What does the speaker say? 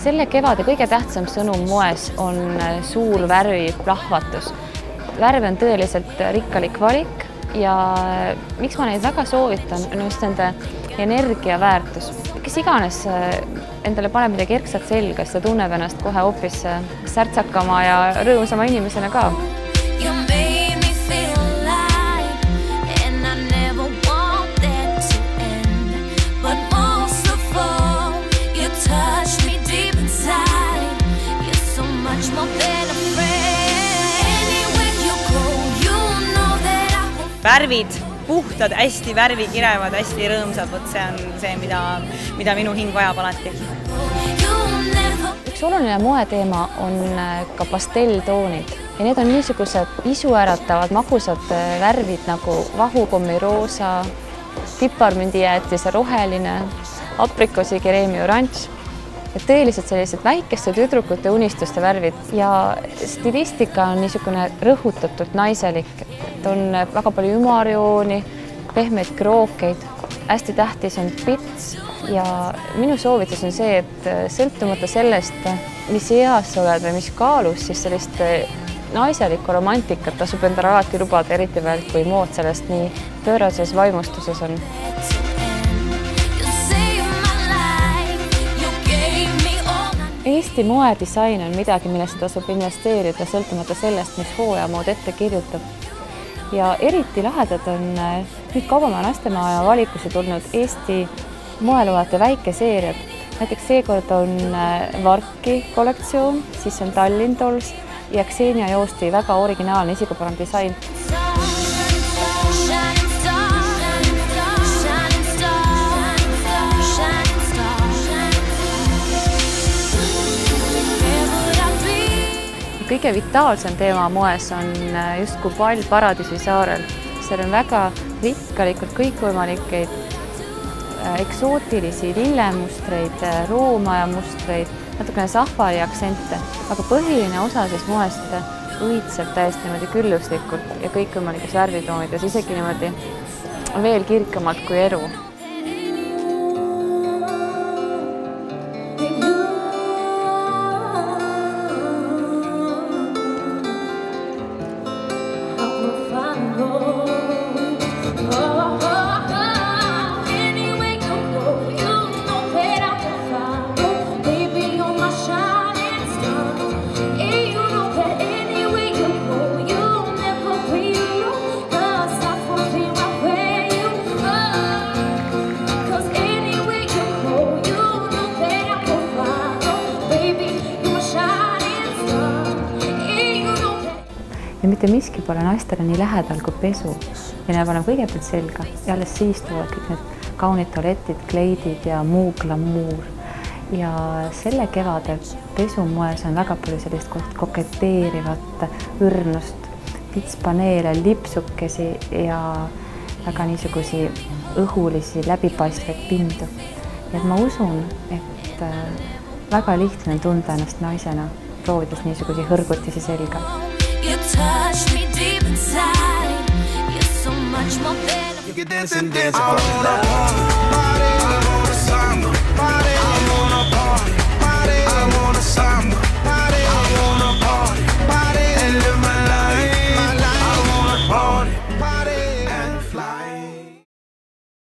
Selle kevade kõige tähtsam sõnum moes on suur värvi plahvatus. Värve on tõeliselt rikkalik valik ja miks ma neid väga soovitan, on just nende energiaväärtus. Kes iganes endale paneb midagi erksat selga, siis ta tunneb ennast kohe hoopis särtsakama ja rõõmsama inimesena ka. Värvid, puhtad, hästi värvikirevad, hästi rõõmsad, võt see on see, mida minu hing vajab alati. Üks oluline moeteema on ka pastelltoonid ja need on niisugused isuäratavad magusad värvid nagu vahukommi roosa, piparmündijäätise roheline, aprikoosikereemi oranž. Tõeliselt sellised väikeste tüdrukute unistuste värvid ja stilistika on niisugune rõhutatult naiselik. On väga palju ümarjooni, pehmeid krookeid, hästi tähtis on pits ja minu soovitus on see, et sõltumata sellest, mis eas sa oled või mis kaalus, siis sellist naiselikku romantikat tasub endale alati lubada, eriti veel, kui mood sellest nii pöörases vaimustuses on. Eesti moedisain on midagi, millesse tasub investeerida, sõltumata sellest, mis hooajamood ette kirjutab. Ja eriti lahedad on nüüd Kaubamäe Naistemaa valikusse tulnud Eesti moeloojate väikeseeriad. Näiteks seekord on Varki kollektsioon, siis on Tallinn Dolls ja Xenia Joosti väga originaalne isikupärane disain. Kõige vitaalsem teema moes on justkui pall Paradiisi saarel. Seal on väga rikkalikult kõikvõimalikeid eksootilisi lillemustreid, roomajamustreid, natukene safari aktsente, aga põhiline osa siis moest õitseb täiesti niimoodi külluslikult ja kõikvõimalikes värvitoonides, isegi niimoodi veel kirkamalt kui eru. Ja mitte miski pole naistele nii lähedal kui pesu ja need paneb kõigepealt selga ja alles siis tulevad kõik need kaunid tualetid, kleidid ja muu glamuur. Ja selle kevade pesumoes on väga palju sellist koketeerivat õrnust, pitspaneele, lipsukesi ja väga niisugusi õhulisi läbipaistvaid pindu. Ja ma usun, et väga lihtne on tunda ennast naisena, proovides niisugusi hõrgutisi selga. You touch me deep inside. You're so much more better. You can dance and dance.